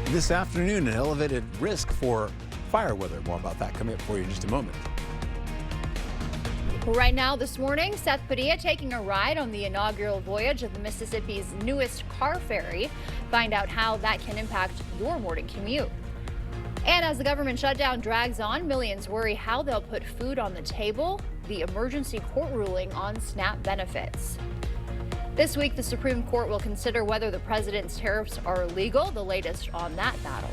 This afternoon, an elevated risk for fire weather. More about that coming up for you in just a moment. Right now, this morning, Seth Padilla taking a ride on the inaugural voyage of the Mississippi's newest car ferry. Find out how that can impact your morning commute. And as the government shutdown drags on, millions worry how they'll put food on the table. The emergency court ruling on SNAP benefits. This week, the Supreme Court will consider whether the president's tariffs are legal. The latest on that battle.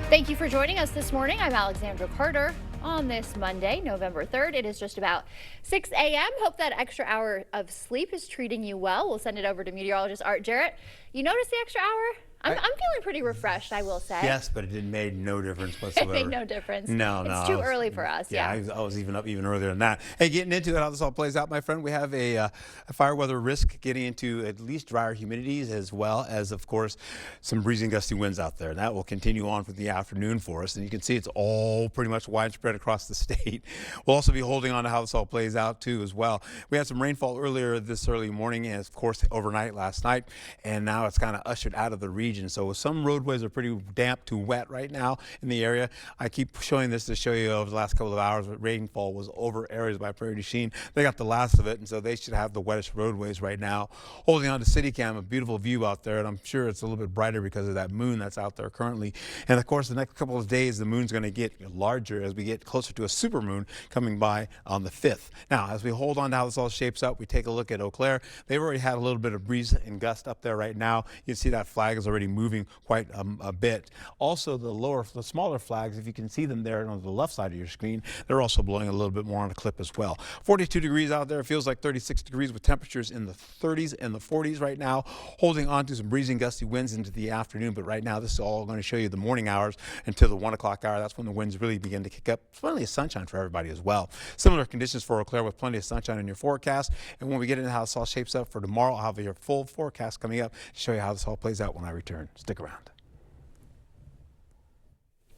Thank you for joining us this morning. I'm Alexandra Carter. On this Monday, November 3rd, it is just about 6 a.m. Hope that extra hour of sleep is treating you well. We'll send it over to meteorologist Art Jarrett. You notice the extra hour? I'm feeling pretty refreshed, I will say. Yes, but it made no difference whatsoever. It made no difference. No. It's too early for us. Yeah. I was even up even earlier than that. Hey, getting into it, how this all plays out, my friend, we have a fire weather risk getting into at least drier humidities as well as, of course, some breezing gusty winds out there. And that will continue on for the afternoon for us. And you can see it's all pretty much widespread across the state. We'll also be holding on to how this all plays out, too, as well. We had some rainfall earlier this early morning and, of course, overnight last night. And now it's kind of ushered out of the region. So some roadways are pretty damp to wet right now in the area. I keep showing this to show you over the last couple of hours that rainfall was over areas by Prairie du Chien. They got the last of it, and so they should have the wettest roadways right now. Holding on to CityCam, a beautiful view out there, and I'm sure it's a little bit brighter because of that moon that's out there currently. And of course, the next couple of days, the moon's going to get larger as we get closer to a supermoon coming by on the 5th. Now, as we hold on to how this all shapes up, we take a look at Eau Claire. They've already had a little bit of breeze and gust up there right now. You can see that flag is already moving quite a bit. Also, the smaller flags, if you can see them there on the left side of your screen, they're also blowing a little bit more on a clip as well. 42 degrees out there. It feels like 36 degrees with temperatures in the 30s and the 40s right now. Holding on to some breezing gusty winds into the afternoon, but right now this is all going to show you the morning hours until the 1 o'clock hour. That's when the winds really begin to kick up. Plenty of sunshine for everybody as well. Similar conditions for Eau Claire with plenty of sunshine in your forecast. And when we get into how this all shapes up for tomorrow, I'll have your full forecast coming up to show you how this all plays out when I return. Stick around.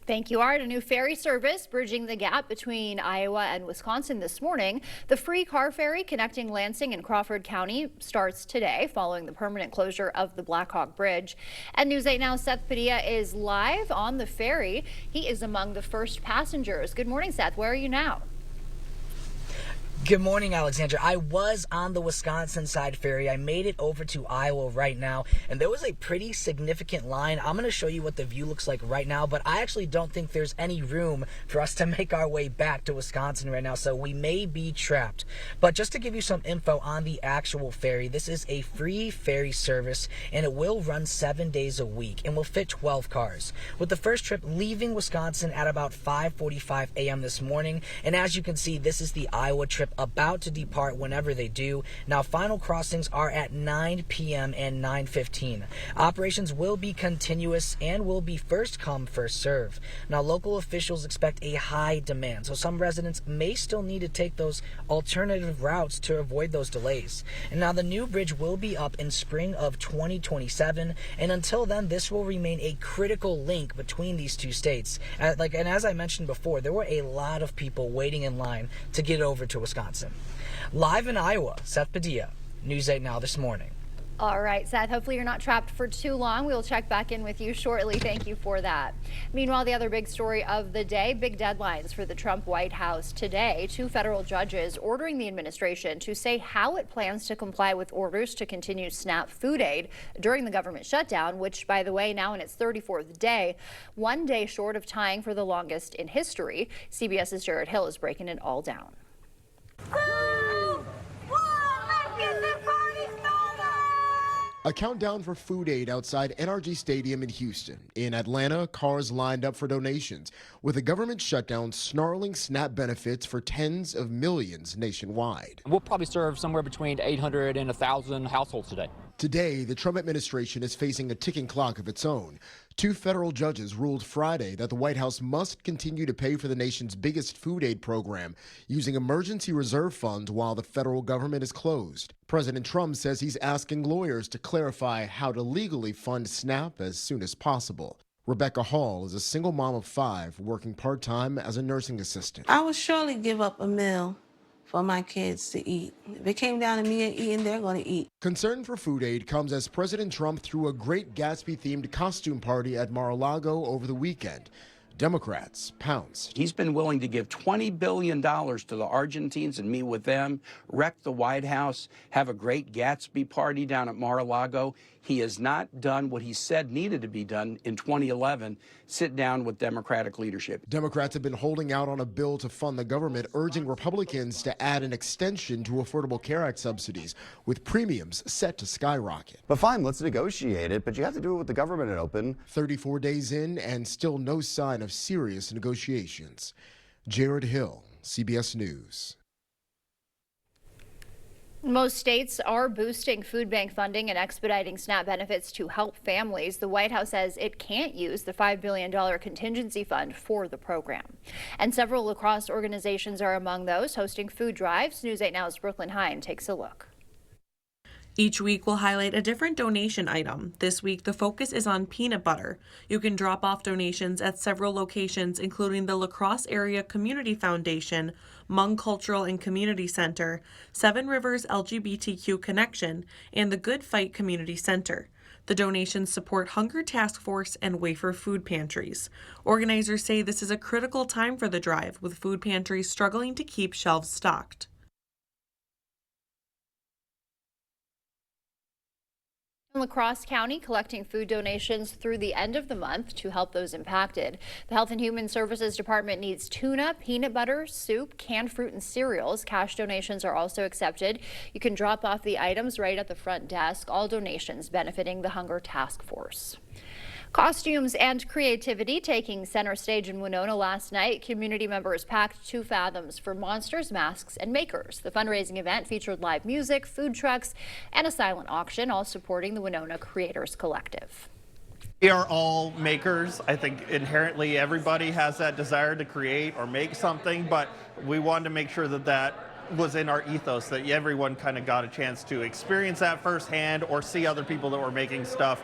Thank you, Art. A new ferry service bridging the gap between Iowa and Wisconsin this morning. The free car ferry connecting Lansing and Crawford County starts today following the permanent closure of the Blackhawk Bridge. And News 8 Now, Seth Padilla is live on the ferry. He is among the first passengers. Good morning, Seth. Where are you now? Good morning, Alexandra. I was on the Wisconsin side ferry. I made it over to Iowa right now, and there was a pretty significant line. I'm going to show you what the view looks like right now, but I actually don't think there's any room for us to make our way back to Wisconsin right now, so we may be trapped. But just to give you some info on the actual ferry, this is a free ferry service, and it will run 7 days a week and will fit 12 cars. With the first trip leaving Wisconsin at about 5:45 a.m. this morning, and as you can see, this is the Iowa trip about to depart whenever they do. Now, final crossings are at 9 p.m. and 9:15. Operations will be continuous and will be first come, first serve. Now, local officials expect a high demand, so some residents may still need to take those alternative routes to avoid those delays. And now, the new bridge will be up in spring of 2027, and until then, this will remain a critical link between these two states. And as I mentioned before, there were a lot of people waiting in line to get over to Wisconsin. Live in Iowa, Seth Padilla, News 8 Now this morning. All right, Seth, hopefully you're not trapped for too long. We'll check back in with you shortly. Thank you for that. Meanwhile, the other big story of the day, big deadlines for the Trump White House today. 2 federal judges ordering the administration to say how it plans to comply with orders to continue SNAP food aid during the government shutdown, which, by the way, now in its 34th day, 1 day short of tying for the longest in history. CBS's Jared Hill is breaking it all down. 2, 1, let's get this party started! A countdown for food aid outside NRG Stadium in Houston. In Atlanta, cars lined up for donations, with a government shutdown snarling SNAP benefits for tens of millions nationwide. We'll probably serve somewhere between 800 and 1,000 households today. Today, the Trump administration is facing a ticking clock of its own. 2 federal judges ruled Friday that the White House must continue to pay for the nation's biggest food aid program using emergency reserve funds while the federal government is closed. President Trump says he's asking lawyers to clarify how to legally fund SNAP as soon as possible. Rebecca Hall is a single mom of 5 working part-time as a nursing assistant. I would surely give up a meal for my kids to eat. If it came down to me and eating, they're going to eat. Concern for food aid comes as President Trump threw a Great Gatsby-themed costume party at Mar-a-Lago over the weekend. Democrats pounced. He's been willing to give $20 billion to the Argentines and meet with them, wreck the White House, have a great Gatsby party down at Mar-a-Lago. He has not done what he said needed to be done in 2011, sit down with Democratic leadership. Democrats have been holding out on a bill to fund the government, urging Republicans to add an extension to Affordable Care Act subsidies, with premiums set to skyrocket. But fine, let's negotiate it, but you have to do it with the government open. 34 days in and still no sign of serious negotiations. Jared Hill, CBS News. Most states are boosting food bank funding and expediting SNAP benefits to help families. The White House says it can't use the $5 billion contingency fund for the program. And several lacrosse organizations are among those hosting food drives. News 8 Now's Brooklyn Hine takes a look. Each week we'll highlight a different donation item. This week the focus is on peanut butter. You can drop off donations at several locations, including the La Crosse Area Community Foundation, Hmong Cultural and Community Center, Seven Rivers LGBTQ Connection, and the Good Fight Community Center. The donations support Hunger Task Force and Wafer food pantries. Organizers say this is a critical time for the drive, with food pantries struggling to keep shelves stocked. La Crosse County collecting food donations through the end of the month to help those impacted. The Health and Human Services Department needs tuna, peanut butter, soup, canned fruit, and cereals. Cash donations are also accepted. You can drop off the items right at the front desk. All donations benefiting the Hunger Task Force. Costumes and creativity taking center stage in Winona last night. Community members packed 2 fathoms for monsters, masks, and makers. The fundraising event featured live music, food trucks, and a silent auction, all supporting the Winona Creators Collective. We are all makers. I think inherently everybody has that desire to create or make something, but we wanted to make sure that that was in our ethos, that everyone kind of got a chance to experience that firsthand or see other people that were making stuff.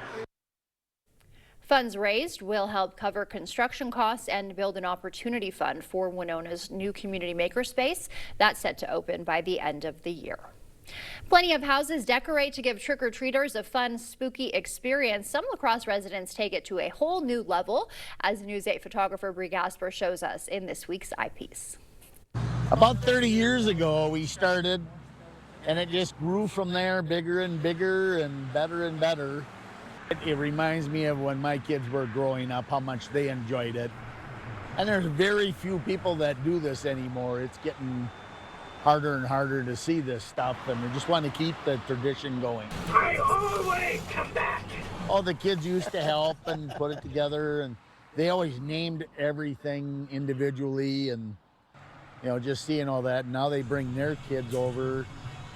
Funds raised will help cover construction costs and build an opportunity fund for Winona's new community makerspace that's set to open by the end of the year. Plenty of houses decorate to give trick-or-treaters a fun, spooky experience. Some La Crosse residents take it to a whole new level, as News 8 photographer Bree Gasper shows us in this week's eyepiece. About 30 years ago we started, and it just grew from there, bigger and bigger and better. It reminds me of when my kids were growing up, how much they enjoyed it. And there's very few people that do this anymore. It's getting harder and harder to see this stuff, and we just want to keep the tradition going. I always come back. All the kids used to help and put it together, and they always named everything individually, and just seeing all that. Now they bring their kids over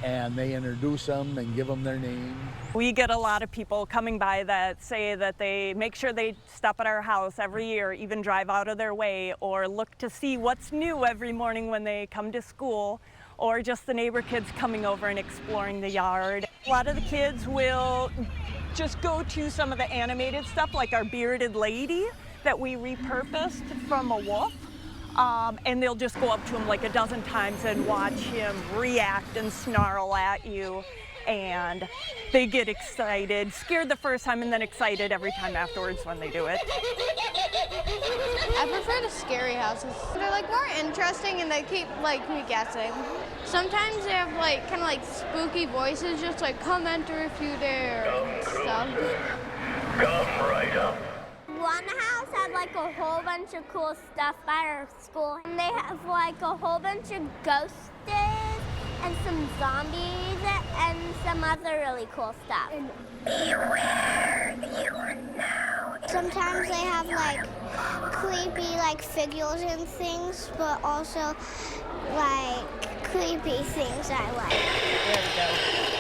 and they introduce them and give them their name. We get a lot of people coming by that say that they make sure they stop at our house every year, even drive out of their way, or look to see what's new every morning when they come to school, or just the neighbor kids coming over and exploring the yard. A lot of the kids will just go to some of the animated stuff, like our bearded lady that we repurposed from a wolf. And they'll just go up to him like a dozen times and watch him react and snarl at you. And they get excited, scared the first time, and then excited every time afterwards when they do it. I prefer the scary houses. They're more interesting and they keep me guessing. Sometimes they have kind of spooky voices, just come enter if you dare and stuff. Come right up. One house had a whole bunch of cool stuff by our school. And they have a whole bunch of ghosts and some zombies and some other really cool stuff. Beware, you are now. Sometimes they have creepy figures and things, but also creepy things I like. There we go.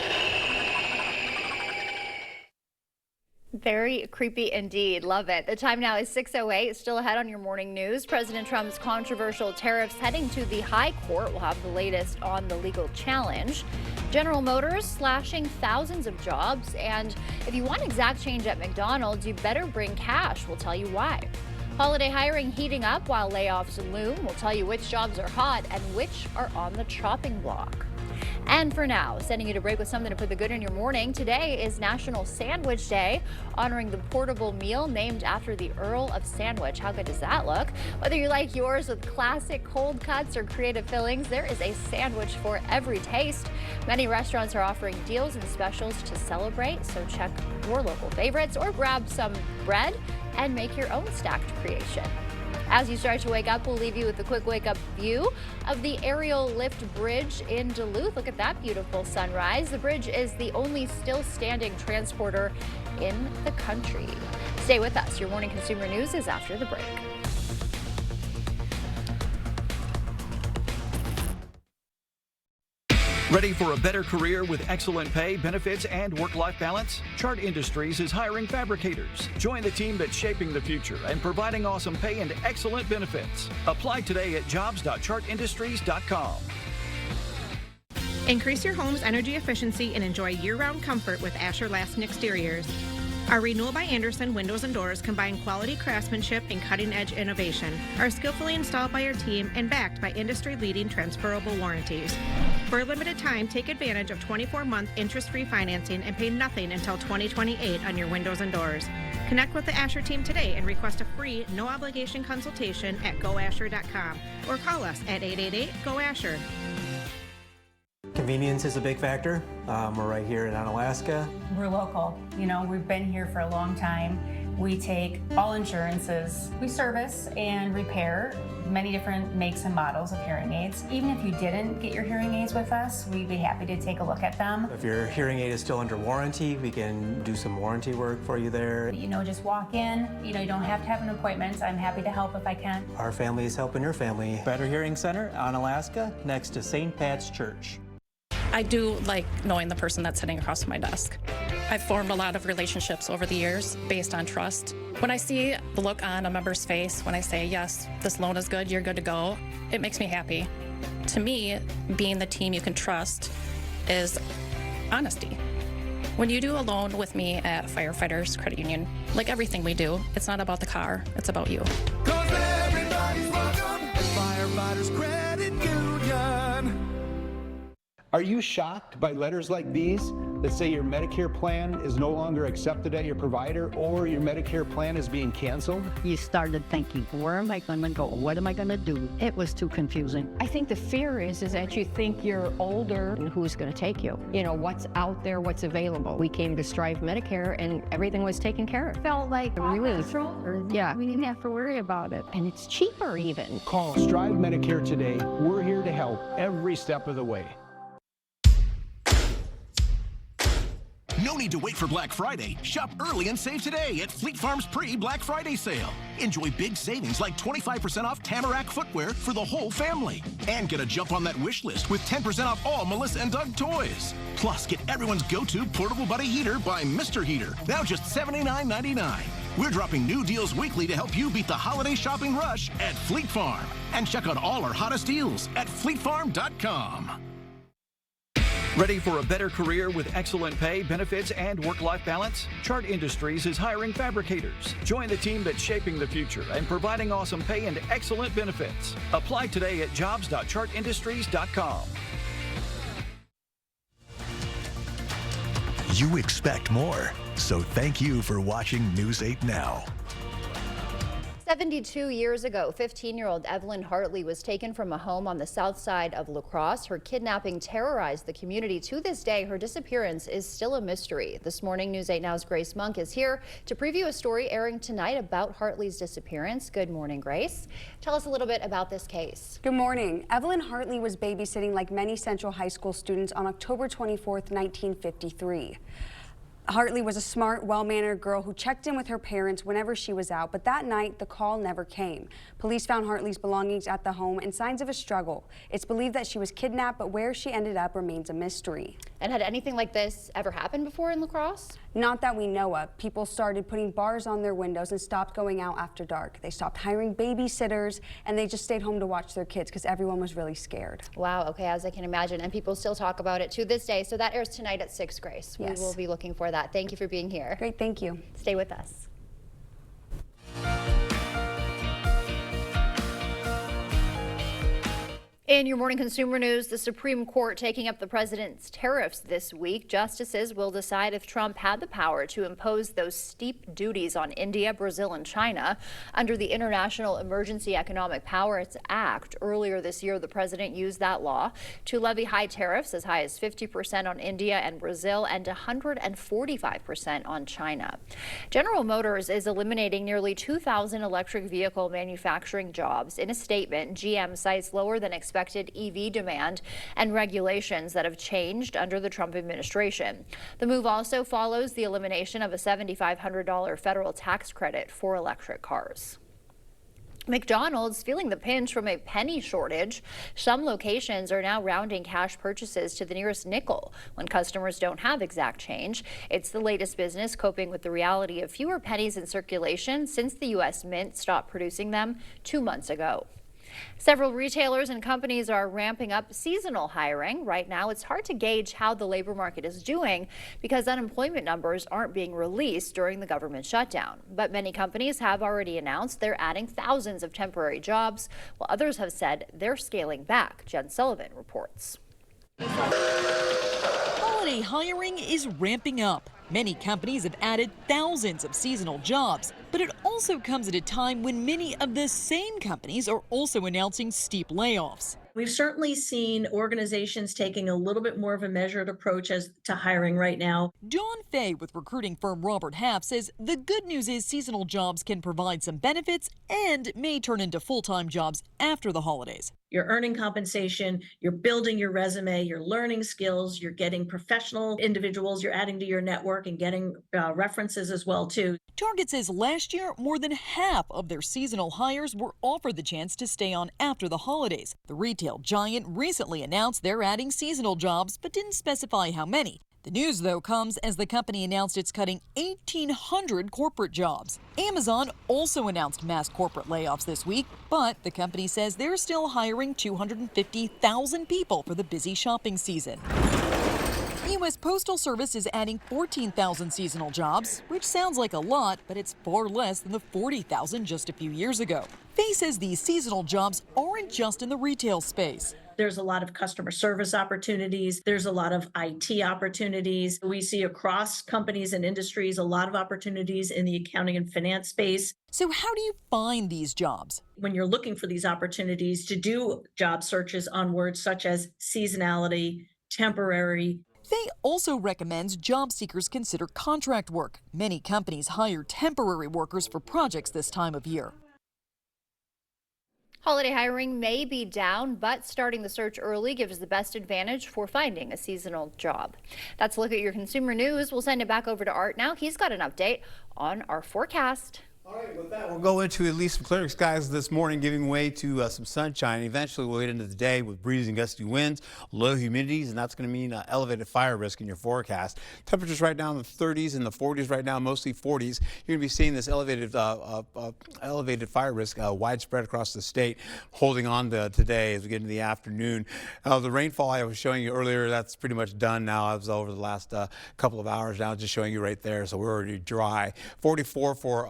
Very creepy indeed. Love it. The time now is 6:08. Still ahead on your morning news. President Trump's controversial tariffs heading to the high court. We'll have the latest on the legal challenge. General Motors slashing thousands of jobs. And if you want exact change at McDonald's, you better bring cash. We'll tell you why. Holiday hiring heating up while layoffs loom. We'll tell you which jobs are hot and which are on the chopping block. And for now, sending you to break with something to put the good in your morning. Today is National Sandwich Day, honoring the portable meal named after the Earl of Sandwich. How good does that look? Whether you like yours with classic cold cuts or creative fillings, there is a sandwich for every taste. Many restaurants are offering deals and specials to celebrate, so check your local favorites or grab some bread and make your own stacked creation. As you start to wake up, we'll leave you with a quick wake-up view of the aerial lift bridge in Duluth. Look at that beautiful sunrise. The bridge is the only still standing transporter in the country. Stay with us. Your morning consumer news is after the break. Ready for a better career with excellent pay, benefits, and work-life balance? Chart Industries is hiring fabricators. Join the team that's shaping the future and providing awesome pay and excellent benefits. Apply today at jobs.chartindustries.com. Increase your home's energy efficiency and enjoy year-round comfort with Asher Lasting Exteriors. Our Renewal by Andersen windows and doors combine quality craftsmanship and cutting-edge innovation, are skillfully installed by our team and backed by industry-leading transferable warranties. For a limited time, take advantage of 24-month interest-free financing and pay nothing until 2028 on your windows and doors. Connect with the Asher team today and request a free, no-obligation consultation at goasher.com or call us at 888-GO-ASHER. Convenience is a big factor. We're right here in Onalaska. We're local. You know, we've been here for a long time. We take all insurances. We service and repair many different makes and models of hearing aids. Even if you didn't get your hearing aids with us, we'd be happy to take a look at them. If your hearing aid is still under warranty, we can do some warranty work for you there. You know, just walk in. You know, you don't have to have an appointment. I'm happy to help if I can. Our family is helping your family. Better Hearing Center, Onalaska, next to St. Pat's Church. I do like knowing the person that's sitting across from my desk. I've formed a lot of relationships over the years based on trust. When I see the look on a member's face, when I say, yes, this loan is good, you're good to go, it makes me happy. To me, being the team you can trust is honesty. When you do a loan with me at Firefighters Credit Union, like everything we do, it's not about the car, it's about you. 'Cause everybody's welcome at Firefighters Credit Union. Are you shocked by letters like these that say your Medicare plan is no longer accepted at your provider or your Medicare plan is being canceled? You started thinking, where am I going to go? What am I going to do? It was too confusing. I think the fear is that you think you're older and who's going to take you? You know, what's out there, what's available. We came to Strive Medicare and everything was taken care of. Felt like a relief. Yeah, we didn't have to worry about it. And it's cheaper even. Call Strive Medicare today. We're here to help every step of the way. No need to wait for Black Friday. Shop early and save today at Fleet Farm's pre-Black Friday sale. Enjoy big savings like 25% off Tamarack footwear for the whole family. And get a jump on that wish list with 10% off all Melissa and Doug toys. Plus, get everyone's go-to portable buddy heater by Mr. Heater, now just $79.99. We're dropping new deals weekly to help you beat the holiday shopping rush at Fleet Farm. And check out all our hottest deals at fleetfarm.com. Ready for a better career with excellent pay, benefits, and work-life balance? Chart Industries is hiring fabricators. Join the team that's shaping the future and providing awesome pay and excellent benefits. Apply today at jobs.chartindustries.com. You expect more, so thank you for watching News 8 Now. 72 years ago, 15-year-old Evelyn Hartley was taken from a home on the south side of La Crosse. Her kidnapping terrorized the community. To this day, her disappearance is still a mystery. This morning, News 8 Now's Grace Monk is here to preview a story airing tonight about Hartley's disappearance. Good morning, Grace. Tell us a little bit about this case. Good morning. Evelyn Hartley was babysitting like many Central High School students on October 24th, 1953. Hartley was a smart, well-mannered girl who checked in with her parents whenever she was out, but that night the call never came. Police found Hartley's belongings at the home and signs of a struggle. It's believed that she was kidnapped, but where she ended up remains a mystery. And had anything like this ever happened before in La Crosse? Not that we know of. People started putting bars on their windows and stopped going out after dark. They stopped hiring babysitters and they just stayed home to watch their kids because everyone was really scared. Wow, okay, as I can imagine. And people still talk about it to this day. So that airs tonight at 6, Grace. Yes. We will be looking for that. Thank you for being here. Great, thank you. Stay with us. In your morning consumer news, the Supreme Court taking up the president's tariffs this week. Justices will decide if Trump had the power to impose those steep duties on India, Brazil, and China under the International Emergency Economic Powers Act. Earlier this year, the president used that law to levy high tariffs as high as 50% on India and Brazil and 145% on China. General Motors is eliminating nearly 2,000 electric vehicle manufacturing jobs. In a statement, GM cites lower than expected EV demand and regulations that have changed under the Trump administration. The move also follows the elimination of a $7,500 federal tax credit for electric cars. McDonald's feeling the pinch from a penny shortage. Some locations are now rounding cash purchases to the nearest nickel when customers don't have exact change. It's the latest business coping with the reality of fewer pennies in circulation since the U.S. Mint stopped producing them 2 months ago. Several retailers and companies are ramping up seasonal hiring. Right now, it's hard to gauge how the labor market is doing because unemployment numbers aren't being released during the government shutdown. But many companies have already announced they're adding thousands of temporary jobs, while others have said they're scaling back. Jen Sullivan reports. Holiday hiring is ramping up. Many companies have added thousands of seasonal jobs, but it also comes at a time when many of the same companies are also announcing steep layoffs. We've certainly seen organizations taking a little bit more of a measured approach as to hiring right now. Dawn Fay with recruiting firm Robert Half says the good news is seasonal jobs can provide some benefits and may turn into full-time jobs after the holidays. You're earning compensation, you're building your resume, you're learning skills, you're getting professional individuals, you're adding to your network and getting references as well too. Target says last year, more than half of their seasonal hires were offered the chance to stay on after the holidays. The retail giant recently announced they're adding seasonal jobs, but didn't specify how many. The news, though, comes as the company announced it's cutting 1,800 corporate jobs. Amazon also announced mass corporate layoffs this week, but the company says they're still hiring 250,000 people for the busy shopping season. The U.S. Postal Service is adding 14,000 seasonal jobs, which sounds like a lot, but it's far less than the 40,000 just a few years ago. Fay says these seasonal jobs aren't just in the retail space. There's a lot of customer service opportunities. There's a lot of IT opportunities. We see across companies and industries a lot of opportunities in the accounting and finance space. So how do you find these jobs? When you're looking for these opportunities, to do job searches on words such as seasonality, temporary. Fay also recommends job seekers consider contract work. Many companies hire temporary workers for projects this time of year. Holiday hiring may be down, but starting the search early gives the best advantage for finding a seasonal job. That's a look at your consumer news. We'll send it back over to Art now. He's got an update on our forecast. All right, with that, we'll go into at least some clear skies this morning, giving way to some sunshine. Eventually, we'll get into the day with breezy and gusty winds, low humidities, and that's going to mean elevated fire risk in your forecast. Temperatures right now in the 30s and the 40s right now, mostly 40s. You're going to be seeing this elevated fire risk widespread across the state, holding on to today as we get into the afternoon. The rainfall I was showing you earlier, that's pretty much done now. I was over the last couple of hours now, just showing you right there. So we're already dry. 44 for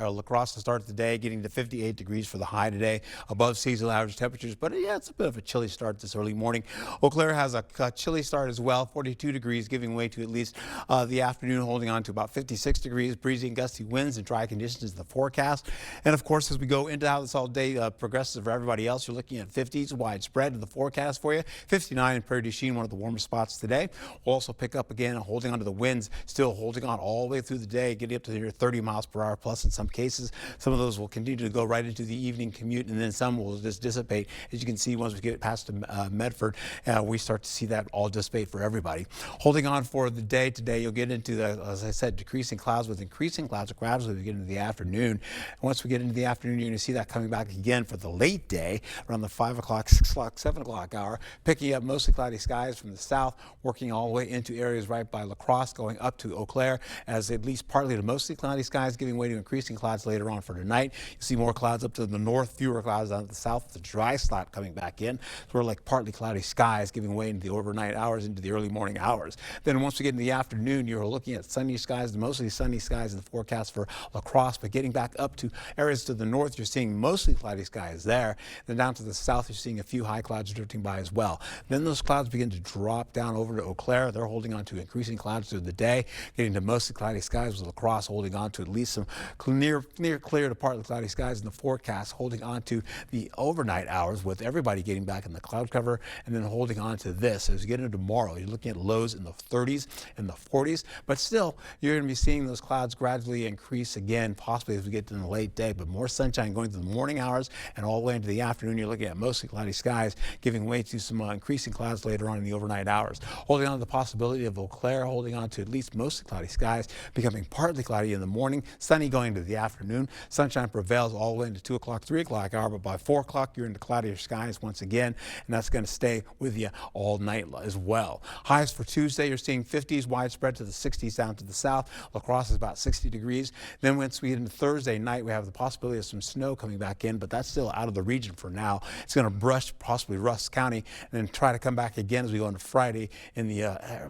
La Crosse to start the day, getting to 58 degrees for the high today, above seasonal average temperatures. But yeah, it's a bit of a chilly start this early morning. Eau Claire has a chilly start as well, 42 degrees, giving way to at least the afternoon, holding on to about 56 degrees, breezy and gusty winds and dry conditions in the forecast. And of course, as we go into how this all day progresses for everybody else, you're looking at 50s widespread in the forecast for you. 59 in Prairie du Chien, one of the warmest spots today. We'll also pick up again, holding on to the winds, still holding on all the way through the day, getting up to near 30 miles per hour plus in some cases. Some of those will continue to go right into the evening commute, and then some will just dissipate. As you can see, once we get past Medford, we start to see that all dissipate for everybody. Holding on for the day today, you'll get into the, as I said, decreasing clouds with increasing clouds gradually as we get into the afternoon. Once we get into the afternoon, you're going to see that coming back again for the late day, around the 5 o'clock, 6 o'clock, 7 o'clock hour, picking up mostly cloudy skies from the south, working all the way into areas right by La Crosse, going up to Eau Claire, as at least partly to mostly cloudy skies, giving way to increasing clouds later on for tonight. You see more clouds up to the north, fewer clouds down to the south. The dry spot coming back in. Sort of like partly cloudy skies giving way into the overnight hours, into the early morning hours. Then once we get in the afternoon, you're looking at sunny skies, mostly sunny skies in the forecast for La Crosse, but getting back up to areas to the north, you're seeing mostly cloudy skies there. Then down to the south, you're seeing a few high clouds drifting by as well. Then those clouds begin to drop down over to Eau Claire. They're holding on to increasing clouds through the day, getting to mostly cloudy skies, with La Crosse holding on to at least some near clear to partly cloudy skies in the forecast, holding on to the overnight hours, with everybody getting back in the cloud cover, and then holding on to this. As we get into tomorrow, you're looking at lows in the 30s and the 40s, but still, you're going to be seeing those clouds gradually increase again, possibly as we get to the late day, but more sunshine going through the morning hours and all the way into the afternoon. You're looking at mostly cloudy skies, giving way to some increasing clouds later on in the overnight hours. Holding on to the possibility of Eau Claire, holding on to at least mostly cloudy skies, becoming partly cloudy in the morning, sunny going into the afternoon. Sunshine prevails all the way into 2 o'clock, 3 o'clock hour, but by 4 o'clock, you're into cloudier skies once again, and that's going to stay with you all night as well. Highs for Tuesday, you're seeing 50s widespread to the 60s down to the south. La Crosse is about 60 degrees. Then once we get into Thursday night, we have the possibility of some snow coming back in, but that's still out of the region for now. It's going to brush possibly Rusk County and then try to come back again as we go into Friday in the,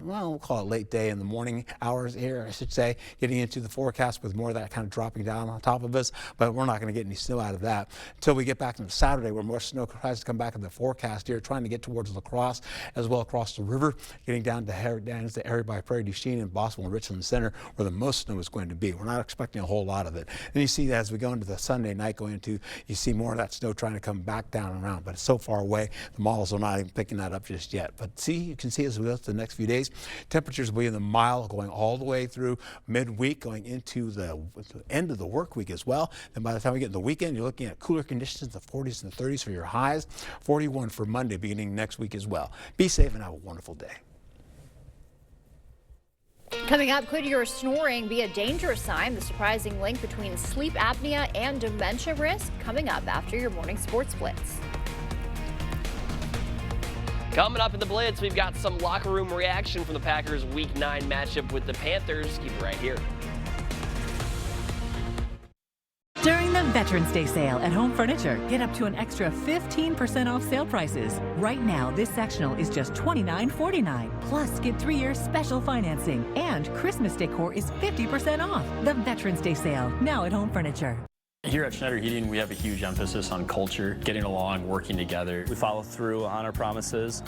well, we'll call it late day in the morning hours here, I should say, getting into the forecast with more of that kind of dropping down on top of us, but we're not going to get any snow out of that until we get back into Saturday, where more snow tries to come back in the forecast here, trying to get towards La Crosse as well across the river, getting down to the area by Prairie du Chien and Boswell and Richland Center, where the most snow is going to be. We're not expecting a whole lot of it. And you see that as we go into the Sunday night, you see more of that snow trying to come back down and around, but it's so far away, the models are not even picking that up just yet. But see, you can see as we go to the next few days, temperatures will be in the mild going all the way through midweek, going into the end of the work week as well. Then by the time we get to the weekend, you're looking at cooler conditions, the 40s and the 30s for your highs, 41 for Monday beginning next week as well. Be safe and have a wonderful day. Coming up, could your snoring be a danger sign? The surprising link between sleep apnea and dementia risk, coming up after your morning sports blitz. Coming up in the Blitz, we've got some locker room reaction from the Packers' Week 9 matchup with the Panthers. Keep it right here. During the Veterans Day sale at Home Furniture, get up to an extra 15% off sale prices. Right now, this sectional is just $29.49. Plus, get 3 years special financing. And Christmas decor is 50% off. The Veterans Day sale, now at Home Furniture. Here at Schneider Heating, we have a huge emphasis on culture, getting along, working together. We follow through on our promises,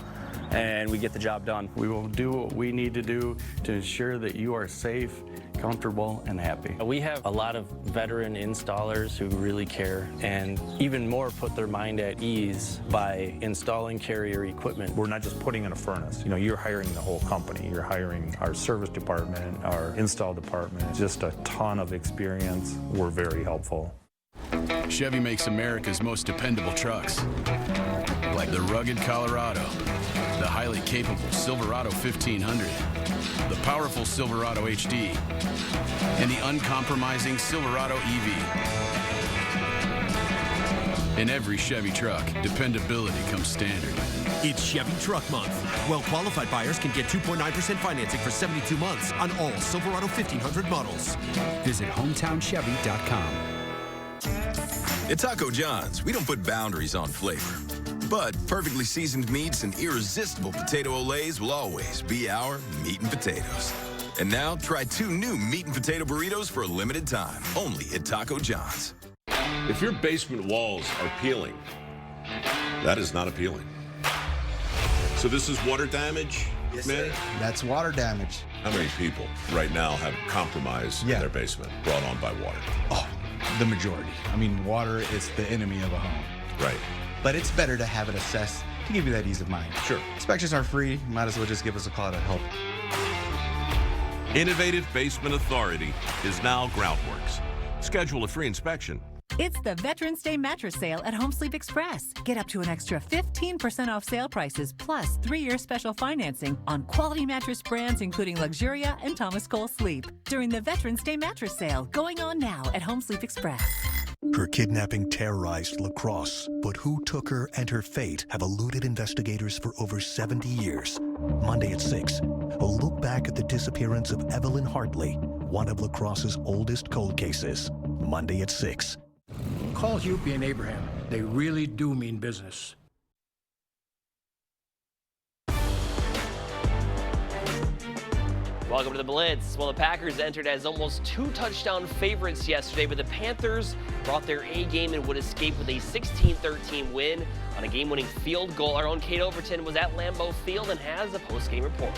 and we get the job done. We will do what we need to do to ensure that you are safe, comfortable, and happy. We have a lot of veteran installers who really care, and even more put their mind at ease by installing Carrier equipment. We're not just putting in a furnace. You know, you're hiring the whole company. You're hiring our service department, our install department, just a ton of experience. We're very helpful. Chevy makes America's most dependable trucks, like the rugged Colorado, the highly capable Silverado 1500, the powerful Silverado HD, and the uncompromising Silverado EV. In every Chevy truck, dependability comes standard. It's Chevy Truck Month. Well-qualified buyers can get 2.9% financing for 72 months on all Silverado 1500 models. Visit HometownChevy.com. At Taco John's, we don't put boundaries on flavor. But perfectly seasoned meats and irresistible potato olays will always be our meat and potatoes. And now, try 2 new meat and potato burritos for a limited time, only at Taco John's. If your basement walls are peeling, that is not appealing. So this is water damage, yes, man? Sir. That's water damage. How many people right now have compromised in their basement brought on by water? Oh, the majority. I mean, water is the enemy of a home. Right. But it's better to have it assessed to give you that ease of mind. Sure. Inspections are free. Might as well just give us a call to help. Innovative Basement Authority is now Groundworks. Schedule a free inspection. It's the Veterans Day mattress sale at Home Sleep Express. Get up to an extra 15% off sale prices plus 3-year special financing on quality mattress brands including Luxuria and Thomas Cole Sleep during the Veterans Day mattress sale going on now at Home Sleep Express. Her kidnapping terrorized La Crosse, but who took her and her fate have eluded investigators for over 70 years. Monday at 6, a look back at the disappearance of Evelyn Hartley, one of La Crosse's oldest cold cases. Monday at 6. Call Hupy and Abraham. They really do mean business. Welcome to the Blitz. Well, the Packers entered as almost 2-touchdown favorites yesterday, but the Panthers brought their A game and would escape with a 16-13 win on a game-winning field goal. Our own Kate Overton was at Lambeau Field and has a post-game report.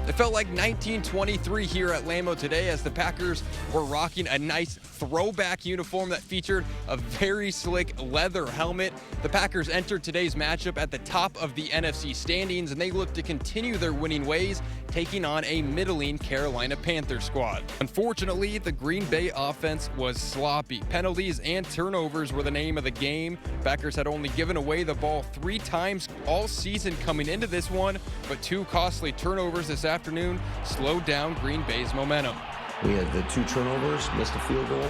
It felt like 1923 here at Lambeau today as the Packers were rocking a nice throwback uniform that featured a very slick leather helmet. The Packers entered today's matchup at the top of the NFC standings, and they look to continue their winning ways, taking on a middling Carolina Panthers squad. Unfortunately, the Green Bay offense was sloppy. Penalties and turnovers were the name of the game. Packers had only given away the ball 3 times all season coming into this one, but 2 costly turnovers this afternoon slowed down Green Bay's momentum. We had the 2 turnovers, missed a field goal,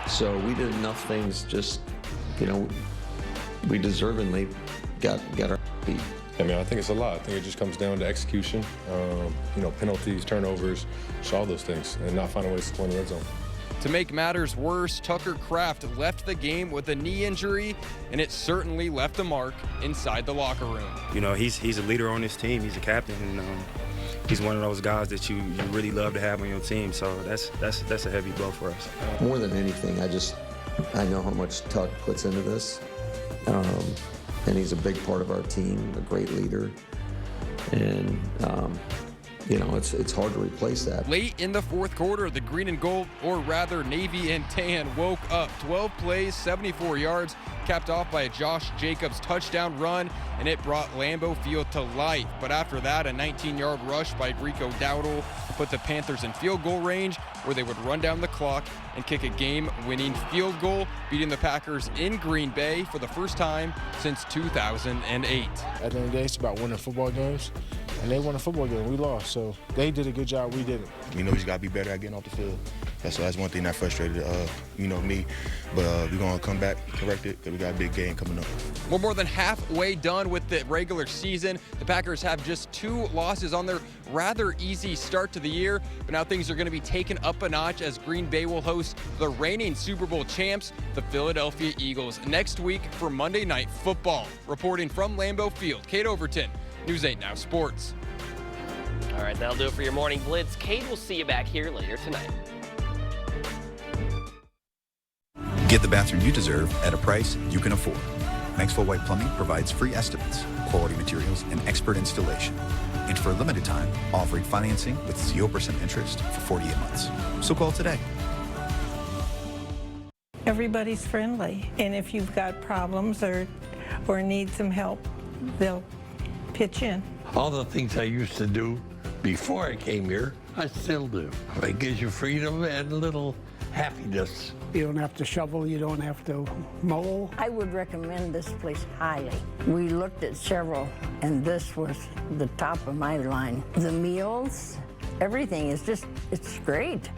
so we did enough things just, we deservingly got our beat. I mean, I think it's a lot. I think it just comes down to execution, penalties, turnovers, just all those things, and not finding ways to score in the red zone. To make matters worse, Tucker Kraft left the game with a knee injury, and it certainly left a mark inside the locker room. He's a leader on this team. He's a captain, and he's one of those guys that you really love to have on your team. So that's a heavy blow for us. More than anything, I know how much Tuck puts into this, and he's a big part of our team, a great leader, and it's hard to replace that. Late in the fourth quarter, the green and gold, or rather navy and tan, woke up. 12 plays, 74 yards, capped off by a Josh Jacobs touchdown run, and it brought Lambeau Field to life. But after that, a 19-yard rush by Rico Dowdle put the Panthers in field goal range, where they would run down the clock and kick a game-winning field goal, beating the Packers in Green Bay for the first time since 2008. At the end of the day, it's about winning football games, and they won a football game. We lost, so they did a good job. We didn't. We just got to be better at getting off the field. That's one thing that frustrated me, but we're going to come back, correct it, because we got a big game coming up. We're more than halfway done with the regular season. The Packers have just 2 losses on their rather easy start to the year, but now things are going to be taken up a notch as Green Bay will host the reigning Super Bowl champs, the Philadelphia Eagles, next week for Monday Night Football. Reporting from Lambeau Field, Kate Overton, News 8 Now Sports. All right, that'll do it for your Morning Blitz. Kate will see you back here later tonight. Get the bathroom you deserve at a price you can afford. Maxwell White Plumbing provides free estimates, quality materials, and expert installation. And for a limited time, offering financing with 0% interest for 48 months. So call today. Everybody's friendly, and if you've got problems or need some help, they'll pitch in. All the things I used to do before I came here, I still do. It gives you freedom and a little happiness. You don't have to shovel, you don't have to mow. I would recommend this place highly. We looked at several, and this was the top of my line. The meals, everything is it's great.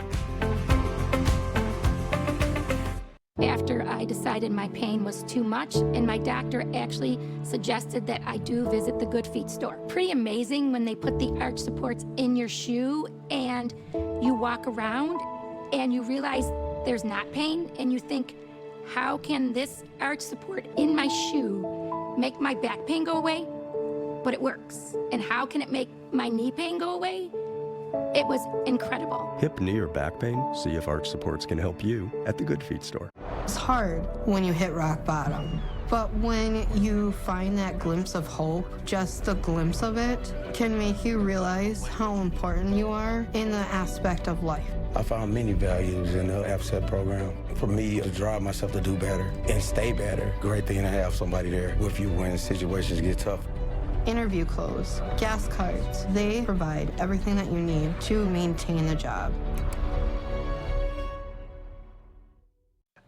After I decided my pain was too much, and my doctor actually suggested that I do visit the Good Feet store. Pretty amazing when they put the arch supports in your shoe and you walk around and you realize there's not pain, and you think, how can this arch support in my shoe make my back pain go away? But it works. And how can it make my knee pain go away? It was incredible. Hip, knee, or back pain? See if arch supports can help you at the Good Feet store. It's hard when you hit rock bottom, but when you find that glimpse of hope, just the glimpse of it can make you realize how important you are in the aspect of life. I found many values in the FSET program. For me, to drive myself to do better and stay better. Great thing to have somebody there with you when situations get tough. Interview clothes, gas cards, they provide everything that you need to maintain the job.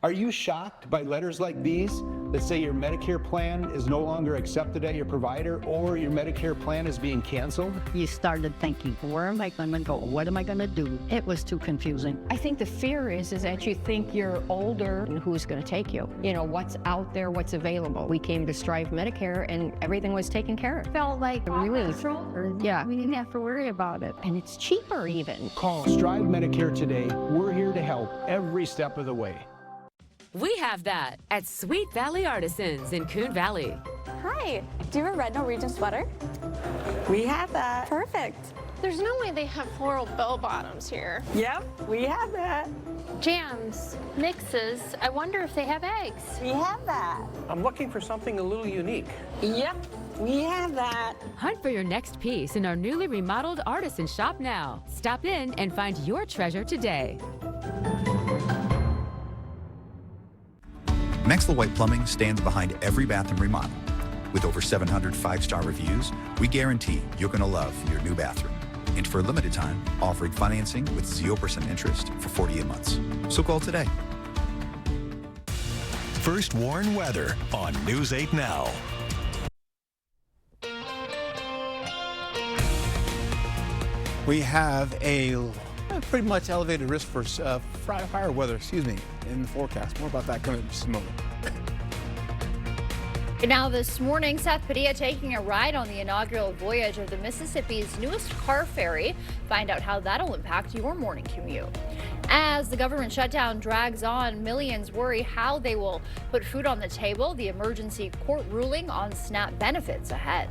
Are you shocked by letters like these Let's say your Medicare plan is no longer accepted at your provider or your Medicare plan is being canceled. You started thinking, where am I going to go? What am I going to do? It was too confusing. I think the fear is that you think you're older and who's going to take you. You know, what's out there, what's available. We came to Strive Medicare and everything was taken care of. Felt like Really? yeah, we didn't have to worry about it. And it's cheaper even. Call Strive Medicare today. We're here to help every step of the way. We have that at Sweet Valley Artisans in Coon Valley. Hi, do you have a red Norwegian sweater? We have that. Perfect. There's no way they have floral bell bottoms here. Yep, we have that. Jams, mixes. I wonder if they have eggs. We have that. I'm looking for something a little unique. Yep, we have that. Hunt for your next piece in our newly remodeled artisan shop now. Stop in and find your treasure today. Maxwell White Plumbing stands behind every bathroom remodel. With over 700 5-star reviews, we guarantee you're going to love your new bathroom. And for a limited time, offering financing with 0% interest for 48 months. So call today. First Warn Weather on News 8 Now. We have a pretty much elevated risk for fire weather, in the forecast. More about that coming up in just a moment. Now this morning, Seth Padilla taking a ride on the inaugural voyage of the Mississippi's newest car ferry. Find out how that'll impact your morning commute. As the government shutdown drags on, millions worry how they will put food on the table. The emergency court ruling on SNAP benefits ahead.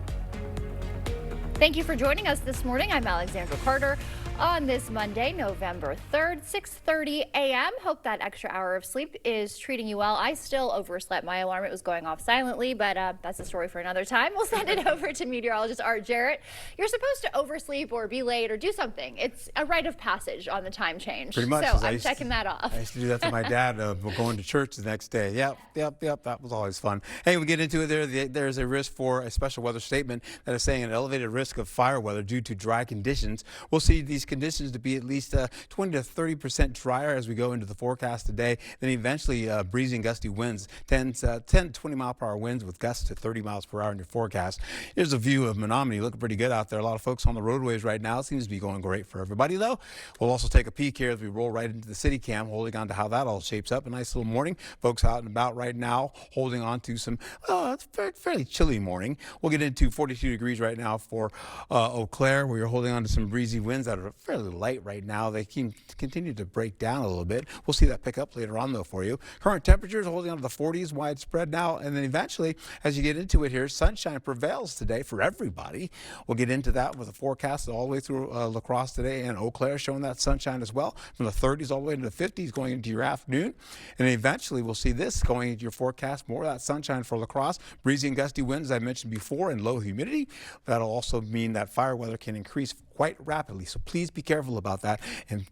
Thank you for joining us this morning. I'm Alexandra Carter. On this Monday, November 3rd, 6:30 a.m. Hope that extra hour of sleep is treating you well. I still overslept my alarm. It was going off silently, but that's a story for another time. We'll send it over to meteorologist Art Jarrett. You're supposed to oversleep or be late or do something. It's a rite of passage on the time change. Pretty much. So I'm checking that off. I used to do that to my dad. Going to church the next day. Yep. That was always fun. Hey, we get into it. There's a risk for a special weather statement that is saying an elevated risk of fire weather due to dry conditions. We'll see these conditions to be at least 20 to 30% drier as we go into the forecast today. Then eventually breezy and gusty winds, 10 to 20 mile per hour winds with gusts to 30 miles per hour in your forecast. Here's a view of Menominee. Looking pretty good out there. A lot of folks on the roadways right now. It seems to be going great for everybody, though. We'll also take a peek here as we roll right into the city cam, holding on to how that all shapes up. A nice little morning. Folks out and about right now, holding on to some it's fairly chilly morning. We'll get into 42 degrees right now for Eau Claire, where you're holding on to some breezy winds that are fairly light right now. They continue to break down a little bit. We'll see that pick up later on, though, for you. Current temperatures holding on to the 40s, widespread now. And then eventually, as you get into it here, sunshine prevails today for everybody. We'll get into that with a forecast all the way through La Crosse today, and Eau Claire showing that sunshine as well, from the 30s all the way into the 50s going into your afternoon. And eventually, we'll see this going into your forecast, more of that sunshine for La Crosse. Breezy and gusty winds, as I mentioned before, and low humidity. That'll also mean that fire weather can increase quite rapidly. So please be careful about that and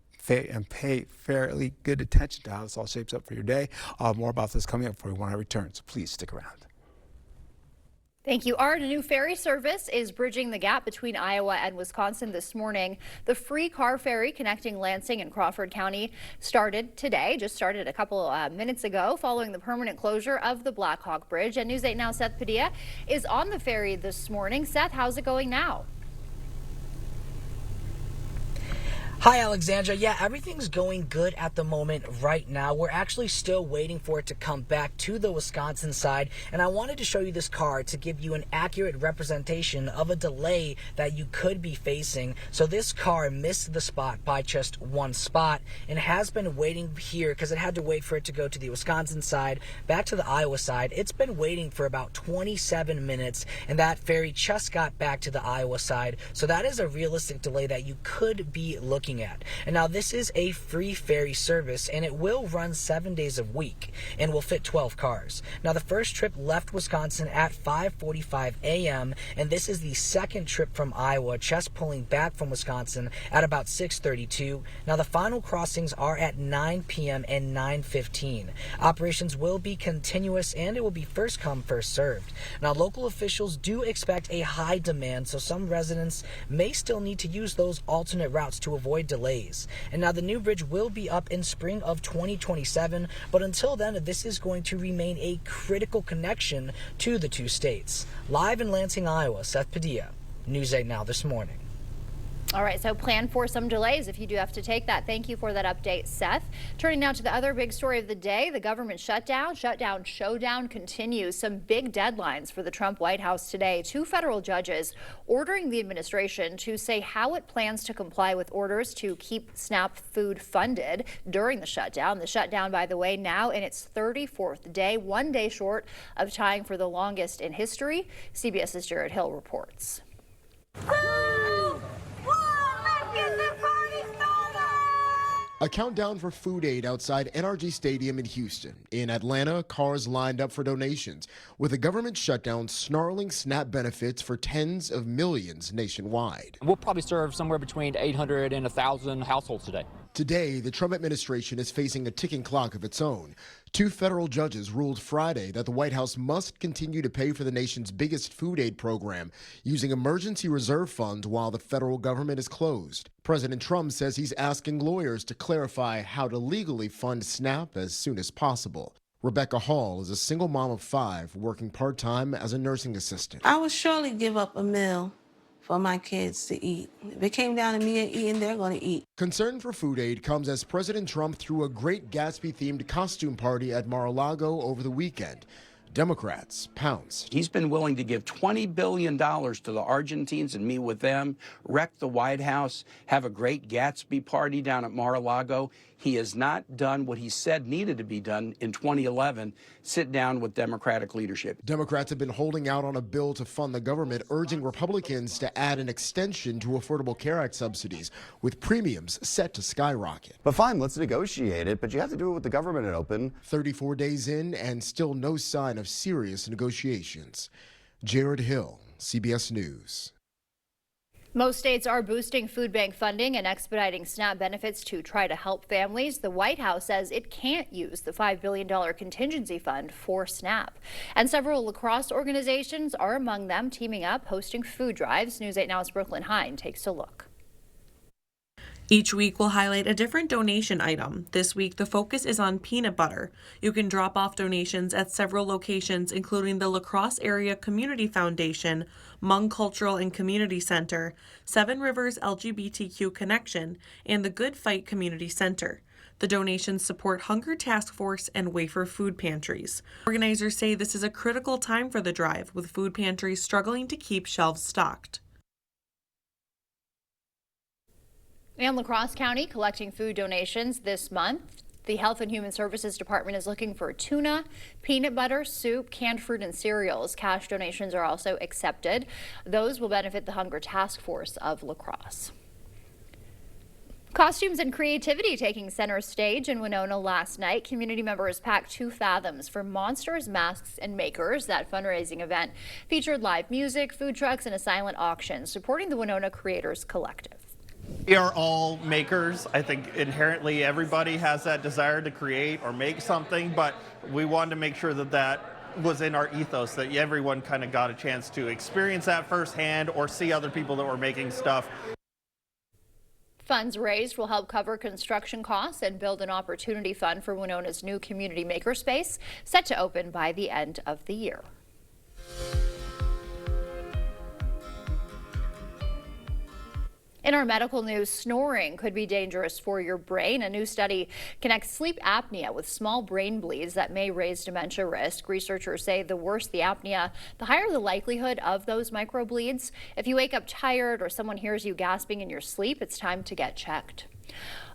pay fairly good attention to how this all shapes up for your day. More about this coming up for you when I return, so please stick around. Thank you, Art. A new ferry service is bridging the gap between Iowa and Wisconsin this morning. The free car ferry connecting Lansing and Crawford County started today, just started a couple minutes ago, following the permanent closure of the Black Hawk Bridge. And News 8 Now, Seth Padilla is on the ferry this morning. Seth, how's it going now? Hi, Alexandra. Yeah, everything's going good at the moment right now. We're actually still waiting for it to come back to the Wisconsin side, and I wanted to show you this car to give you an accurate representation of a delay that you could be facing. So this car missed the spot by just one spot and has been waiting here because it had to wait for it to go to the Wisconsin side, back to the Iowa side. It's been waiting for about 27 minutes, and that ferry just got back to the Iowa side. So that is a realistic delay that you could be looking at. And now this is a free ferry service, and it will run 7 days a week and will fit 12 cars. Now the first trip left Wisconsin at 5:45 a.m. and this is the second trip from Iowa, just pulling back from Wisconsin at about 6:32. Now the final crossings are at 9 p.m. and 9:15. Operations will be continuous and it will be first come, first served. Now local officials do expect a high demand, so some residents may still need to use those alternate routes to avoid avoid delays. And now the new bridge will be up in spring of 2027, but until then, this is going to remain a critical connection to the two states. Live in Lansing, Iowa, Seth Padilla, News 8 Now this morning. All right, so plan for some delays if you do have to take that. Thank you for that update, Seth. Turning now to the other big story of the day, the government shutdown showdown continues. Some big deadlines for the Trump White House today. 2 federal judges ordering the administration to say how it plans to comply with orders to keep SNAP food funded during the shutdown. The shutdown, by the way, now in its 34th day, 1 day short of tying for the longest in history. CBS's Jared Hill reports. A countdown for food aid outside NRG Stadium in Houston. In Atlanta, cars lined up for donations, with a government shutdown snarling SNAP benefits for tens of millions nationwide. We'll probably serve somewhere between 800 and 1,000 households today. Today, the Trump administration is facing a ticking clock of its own. 2 federal judges ruled Friday that the White House must continue to pay for the nation's biggest food aid program using emergency reserve funds while the federal government is closed. President Trump says he's asking lawyers to clarify how to legally fund SNAP as soon as possible. Rebecca Hall is a single mom of 5 working part-time as a nursing assistant. I would surely give up a meal for my kids to eat. If it came down to me and eating, they're going to eat. Concern for food aid comes as President Trump threw a Great Gatsby-themed costume party at Mar-a-Lago over the weekend. Democrats pounced. He's been willing to give $20 billion to the Argentines and meet with them, wreck the White House, have a Great Gatsby party down at Mar-a-Lago. He has not done what he said needed to be done in 2011, sit down with Democratic leadership. Democrats have been holding out on a bill to fund the government, urging Republicans to add an extension to Affordable Care Act subsidies, with premiums set to skyrocket. But fine, let's negotiate it, but you have to do it with the government open. 34 days in and still no sign of serious negotiations. Jared Hill, CBS News. Most states are boosting food bank funding and expediting SNAP benefits to try to help families. The White House says it can't use the $5 billion contingency fund for SNAP. And several lacrosse organizations are among them, teaming up, hosting food drives. News 8 Now's Brooklyn Hine takes a look. Each week we'll highlight a different donation item. This week the focus is on peanut butter. You can drop off donations at several locations, including the La Crosse Area Community Foundation, Hmong Cultural and Community Center, Seven Rivers LGBTQ Connection, and the Good Fight Community Center. The donations support Hunger Task Force and Wafer food pantries. Organizers say this is a critical time for the drive, with food pantries struggling to keep shelves stocked. And La Crosse County collecting food donations this month. The Health and Human Services Department is looking for tuna, peanut butter, soup, canned fruit, and cereals. Cash donations are also accepted. Those will benefit the Hunger Task Force of La Crosse. Costumes and creativity taking center stage in Winona last night. Community members packed 2 fathoms for Monsters, Masks, and Makers. That fundraising event featured live music, food trucks, and a silent auction supporting the Winona Creators Collective. We are all makers. I think inherently everybody has that desire to create or make something, but we wanted to make sure that that was in our ethos, that everyone kind of got a chance to experience that firsthand or see other people that were making stuff. Funds raised will help cover construction costs and build an opportunity fund for Winona's new community makerspace, set to open by the end of the year. In our medical news, snoring could be dangerous for your brain. A new study connects sleep apnea with small brain bleeds that may raise dementia risk. Researchers say the worse the apnea, the higher the likelihood of those microbleeds. If you wake up tired or someone hears you gasping in your sleep, it's time to get checked.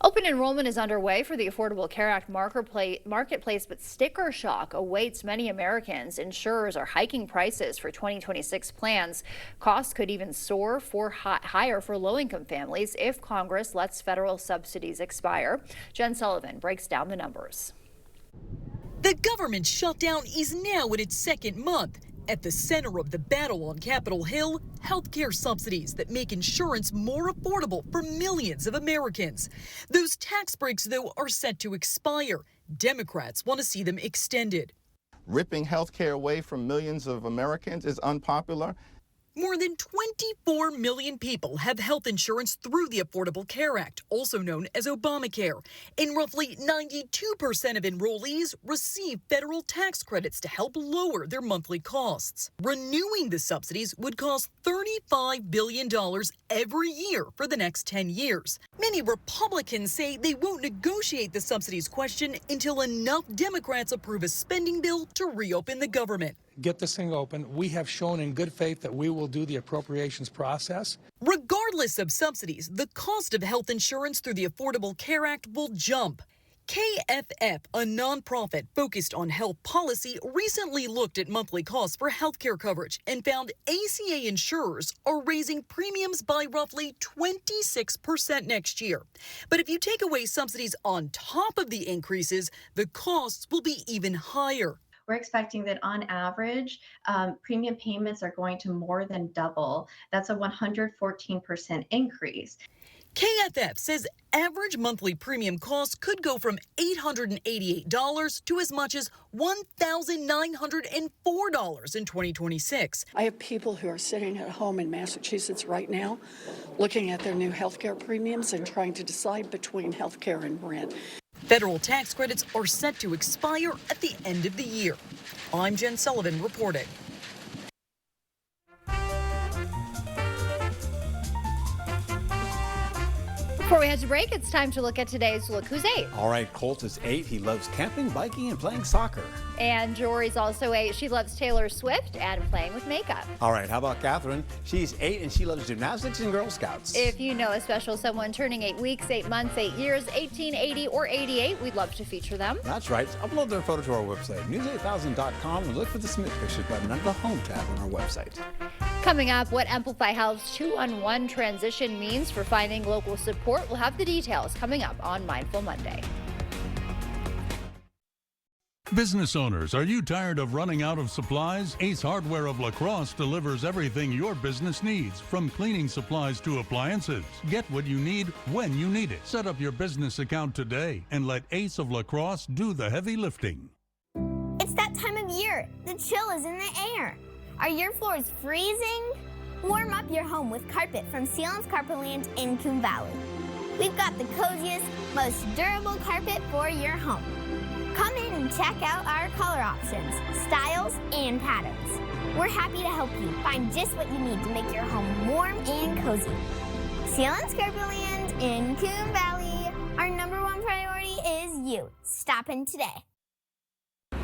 Open enrollment is underway for the Affordable Care Act marketplace, but sticker shock awaits many Americans. Insurers are hiking prices for 2026 plans. Costs could even soar higher for low-income families if Congress lets federal subsidies expire. Jen Sullivan breaks down the numbers. The government shutdown is now in its 2nd month. At the center of the battle on Capitol Hill, healthcare subsidies that make insurance more affordable for millions of Americans. Those tax breaks, though, are set to expire. Democrats want to see them extended. Ripping healthcare away from millions of Americans is unpopular. More than 24 million people have health insurance through the Affordable Care Act, also known as Obamacare. And roughly 92% of enrollees receive federal tax credits to help lower their monthly costs. Renewing the subsidies would cost $35 billion every year for the next 10 years. Many Republicans say they won't negotiate the subsidies question until enough Democrats approve a spending bill to reopen the government. Get this thing open. We have shown in good faith that we will do the appropriations process. Regardless of subsidies, the cost of health insurance through the Affordable Care Act will jump. KFF, a nonprofit focused on health policy, recently looked at monthly costs for health care coverage and found ACA insurers are raising premiums by roughly 26% next year. But if you take away subsidies on top of the increases, the costs will be even higher. We're expecting that on average, premium payments are going to more than double. That's a 114% increase. KFF says average monthly premium costs could go from $888 to as much as $1,904 in 2026. I have people who are sitting at home in Massachusetts right now looking at their new health care premiums and trying to decide between health care and rent. Federal tax credits are set to expire at the end of the year. I'm Jen Sullivan reporting. Before we head to break, it's time to look at today's Look Who's 8. All right, Colt is 8. He loves camping, biking, and playing soccer. And Jory's also 8. She loves Taylor Swift and playing with makeup. All right, how about Catherine? She's 8 and she loves gymnastics and Girl Scouts. If you know a special someone turning 8 weeks, 8 months, 8 years, 18, 80, or 88, we'd love to feature them. That's right. Upload their photo to our website, news8000.com, and look for the Submit Pictures button under the Home tab on our website. Coming up, what Amplify Health's 2-on-1 transition means for finding local support. We'll have the details coming up on Mindful Monday. Business owners, are you tired of running out of supplies? Ace Hardware of La Crosse delivers everything your business needs, from cleaning supplies to appliances. Get what you need when you need it. Set up your business account today and let Ace of La Crosse do the heavy lifting. It's that time of year. The chill is in the air. Are your floors freezing? Warm up your home with carpet from Sealands Carpetland in Coon Valley. We've got the coziest, most durable carpet for your home. Come in and check out our color options, styles, and patterns. We're happy to help you find just what you need to make your home warm and cozy. Sealands Carpetland in Coon Valley. Our #1 priority is you. Stop in today.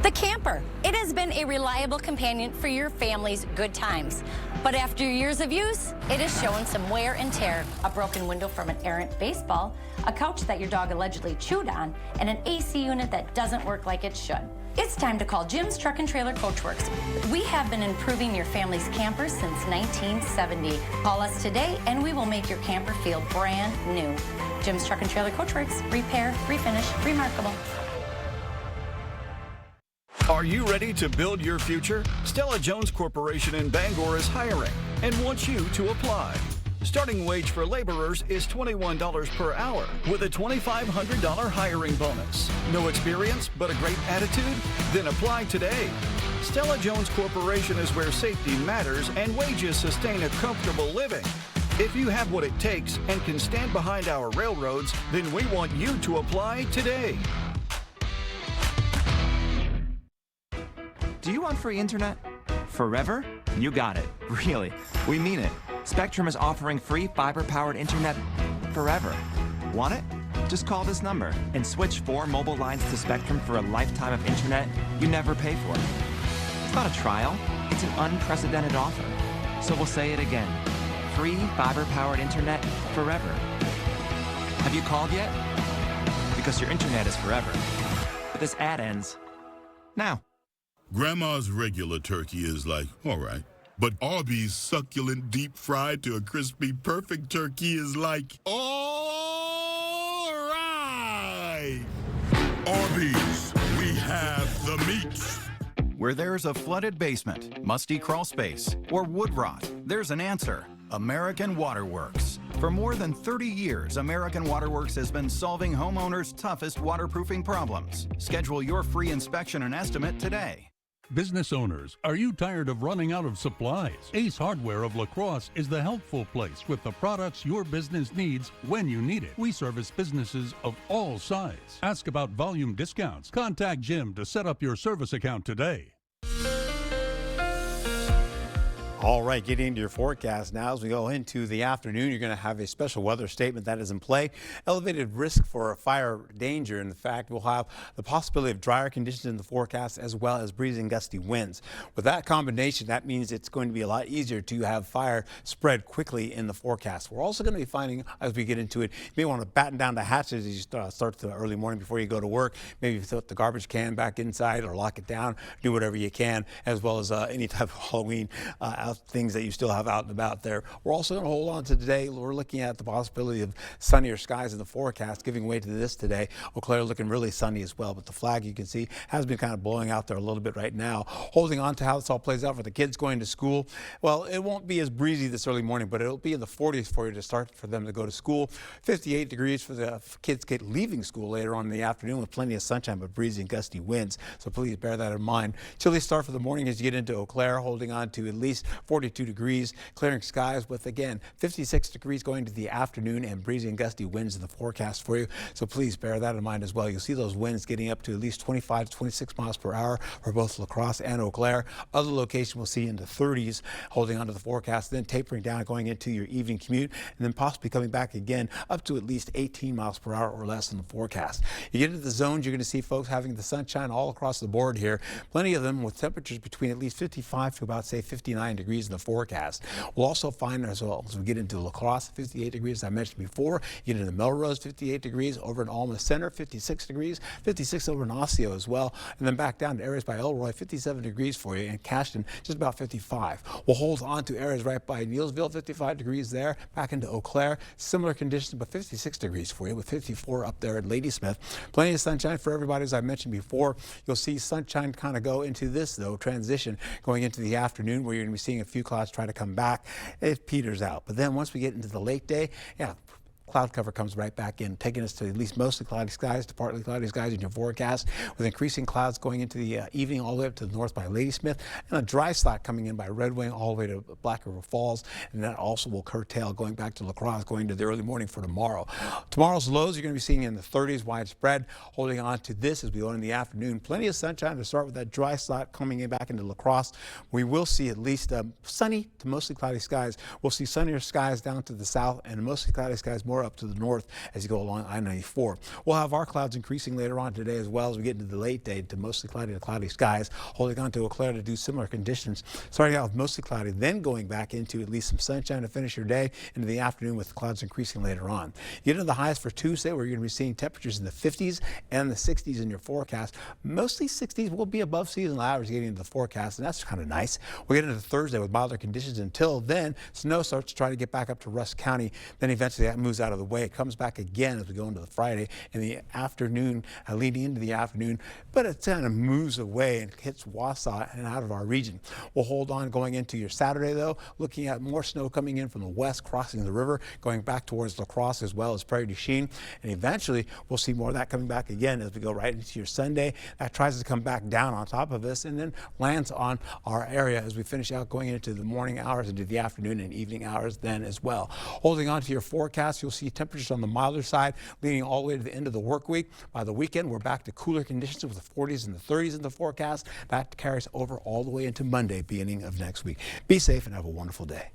The camper. It has been a reliable companion for your family's good times. But after years of use, it is showing some wear and tear. A broken window from an errant baseball, a couch that your dog allegedly chewed on, and an AC unit that doesn't work like it should. It's time to call Jim's Truck and Trailer Coachworks. We have been improving your family's camper since 1970. Call us today and we will make your camper feel brand new. Jim's Truck and Trailer Coachworks. Repair, refinish, remarkable. Are you ready to build your future? Stella Jones Corporation in Bangor is hiring and wants you to apply. Starting wage for laborers is $21 per hour with a $2,500 hiring bonus. No experience but a great attitude? Then apply today. Stella Jones Corporation is where safety matters and wages sustain a comfortable living. If you have what it takes and can stand behind our railroads, then we want you to apply today. Do you want free internet? Forever? You got it. Really. We mean it. Spectrum is offering free fiber-powered internet forever. Want it? Just call this number and switch 4 mobile lines to Spectrum for a lifetime of internet you never pay for. It's not a trial. It's an unprecedented offer. So we'll say it again. Free fiber-powered internet forever. Have you called yet? Because your internet is forever. But this ad ends now. Grandma's regular turkey is like, all right. But Arby's succulent deep fried to a crispy perfect turkey is like, all right. Arby's, we have the meats. Where there's a flooded basement, musty crawl space, or wood rot, there's an answer. American Waterworks. For more than 30 years, American Waterworks has been solving homeowners' toughest waterproofing problems. Schedule your free inspection and estimate today. Business owners, are you tired of running out of supplies? Ace Hardware of La Crosse is the helpful place with the products your business needs when you need it. We service businesses of all sizes. Ask about volume discounts. Contact Jim to set up your service account today. All right, getting into your forecast now. As we go into the afternoon, you're going to have a special weather statement that is in play. Elevated risk for fire danger. In fact, we'll have the possibility of drier conditions in the forecast as well as breezy and gusty winds. With that combination, that means it's going to be a lot easier to have fire spread quickly in the forecast. We're also going to be finding, as we get into it, you may want to batten down the hatches as you start the early morning before you go to work. Maybe put the garbage can back inside or lock it down. Do whatever you can, as well as any type of Halloween things that you still have out and about there. We're also going to hold on to today. We're looking at the possibility of sunnier skies in the forecast, giving way to this today. Eau Claire looking really sunny as well, but the flag you can see has been kind of blowing out there a little bit right now. Holding on to how this all plays out for the kids going to school. Well, it won't be as breezy this early morning, but it'll be in the 40s for you to start for them to go to school. 58 degrees for the kids leaving school later on in the afternoon with plenty of sunshine, but breezy and gusty winds. So please bear that in mind. Chilly start for the morning as you get into Eau Claire, holding on to at least 42 degrees, clearing skies with, again, 56 degrees going to the afternoon and breezy and gusty winds in the forecast for you. So please bear that in mind as well. You'll see those winds getting up to at least 25 to 26 miles per hour for both La Crosse and Eau Claire. Other locations we'll see in the 30s, holding on to the forecast, then tapering down going into your evening commute, and then possibly coming back again up to at least 18 miles per hour or less in the forecast. You get into the zones, you're going to see folks having the sunshine all across the board here. Plenty of them with temperatures between at least 55 to about, say, 59 degrees in the forecast. We'll also find as well as we get into La Crosse, 58 degrees, as I mentioned before. You get into Melrose, 58 degrees. Over in Alma Center, 56 degrees. 56 over in Osseo as well. And then back down to areas by Elroy, 57 degrees for you. And Cashton, just about 55. We'll hold on to areas right by Neillsville, 55 degrees there. Back into Eau Claire, similar conditions, but 56 degrees for you with 54 up there at Ladysmith. Plenty of sunshine for everybody, as I mentioned before. You'll see sunshine kind of go into this, though, transition going into the afternoon where you're going to be seeing a few clouds try to come back. It peters out. But then once we get into the late day, cloud cover comes right back in, taking us to at least mostly cloudy skies to partly cloudy skies in your forecast, with increasing clouds going into the evening all the way up to the north by Ladysmith, and a dry slot coming in by Red Wing all the way to Black River Falls, and that also will curtail going back to La Crosse going to the early morning for tomorrow. Tomorrow's lows you're going to be seeing in the 30s widespread, holding on to this as we go in the afternoon. Plenty of sunshine to start with that dry slot coming in back into La Crosse. We will see at least sunny to mostly cloudy skies. We'll see sunnier skies down to the south and mostly cloudy skies more up to the north as you go along I-94. We'll have our clouds increasing later on today as well as we get into the late day to mostly cloudy to cloudy skies, holding on to Eau Claire to do similar conditions, starting out with mostly cloudy, then going back into at least some sunshine to finish your day into the afternoon with the clouds increasing later on. You get into the highs for Tuesday, where you're going to be seeing temperatures in the 50s and the 60s in your forecast. Mostly 60s will be above seasonal average getting into the forecast, and that's kind of nice. We'll get into Thursday with milder conditions. Until then, snow starts to try to get back up to Rusk County. Then eventually that moves out of the way. It comes back again as we go into the Friday in the afternoon, leading into the afternoon, but it kind of moves away and hits Wausau and out of our region. We'll hold on going into your Saturday, though, looking at more snow coming in from the west, crossing the river, going back towards La Crosse as well as Prairie du Chien, and eventually we'll see more of that coming back again as we go right into your Sunday. That tries to come back down on top of us and then lands on our area as we finish out going into the morning hours, into the afternoon and evening hours then as well. Holding on to your forecast, you'll see temperatures on the milder side leading all the way to the end of the work week. By the weekend, we're back to cooler conditions with the 40s and the 30s in the forecast. That carries over all the way into Monday, beginning of next week. Be safe and have a wonderful day.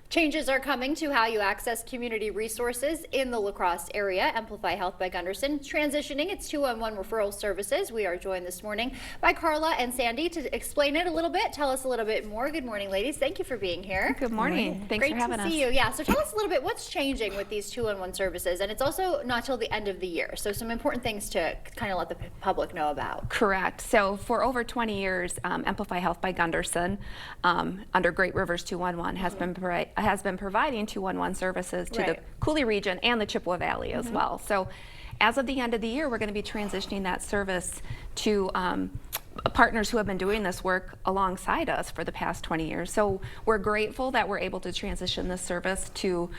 Changes are coming to how you access community resources in the La Crosse area. Amplify Health by Gunderson transitioning its 211 referral services. We are joined this morning by Carla and Sandy to explain it a little bit. Tell us a little bit more. Good morning, ladies. Thank you for being here. Good morning. Thanks for having us. Great to see you. Yeah, so tell us a little bit what's changing with these 211 services, and it's also not till the end of the year. So some important things to kind of let the public know about. Correct. So for over 20 years, Amplify Health by Gunderson, under Great Rivers 211, has been providing 211 services to the Coulee region and the Chippewa Valley as well. So as of the end of the year, we're going to be transitioning that service to partners who have been doing this work alongside us for the past 20 years. So we're grateful that we're able to transition this service to,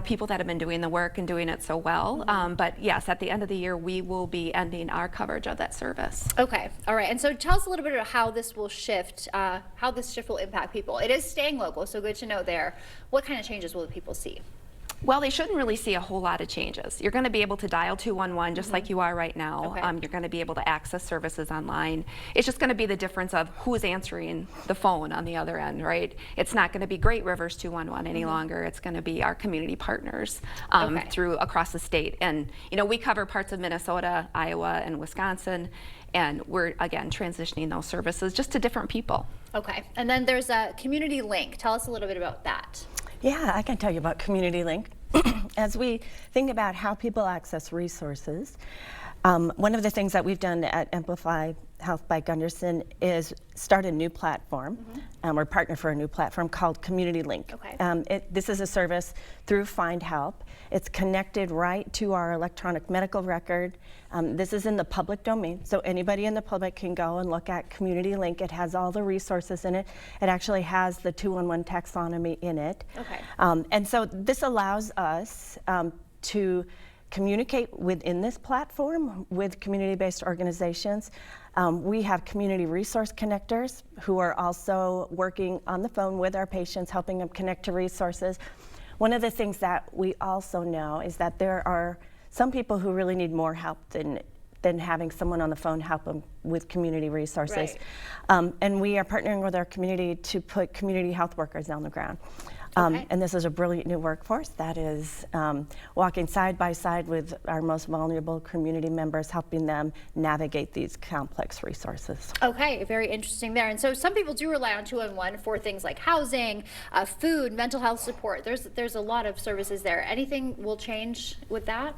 people that have been doing the work and doing it so well. But yes, at the end of the year, we will be ending our coverage of that service. Okay, all right. And so tell us a little bit about how this will shift, how this shift will impact people. It is staying local, so good to know there. What kind of changes will the people see? Well, they shouldn't really see a whole lot of changes. You're going to be able to dial 211 just like you are right now. Okay. You're going to be able to access services online. It's just going to be the difference of who's answering the phone on the other end, right? It's not going to be Great Rivers 211 any longer. It's going to be our community partners through across the state. And we cover parts of Minnesota, Iowa, and Wisconsin. And we're, again, transitioning those services just to different people. Okay. And then there's a Community Link. Tell us a little bit about that. Yeah, I can tell you about Community Link. As we think about how people access resources, one of the things that we've done at Amplify Health by Gunderson is start a new platform. We're partnered for a new platform called Community Link. Okay. This is a service through Find Help. It's connected right to our electronic medical record. This is in the public domain, so anybody in the public can go and look at Community Link. It has all the resources in it. It actually has the 211 taxonomy in it. Okay. And so this allows us to communicate within this platform with community-based organizations. We have community resource connectors who are also working on the phone with our patients, helping them connect to resources. One of the things that we also know is that there are some people who really need more help than having someone on the phone help them with community resources. Right. And we are partnering with our community to put community health workers on the ground. And this is a brilliant new workforce that is walking side by side with our most vulnerable community members, helping them navigate these complex resources. Okay, very interesting there. And so some people do rely on 211 for things like housing, food, mental health support. There's a lot of services there. Anything will change with that?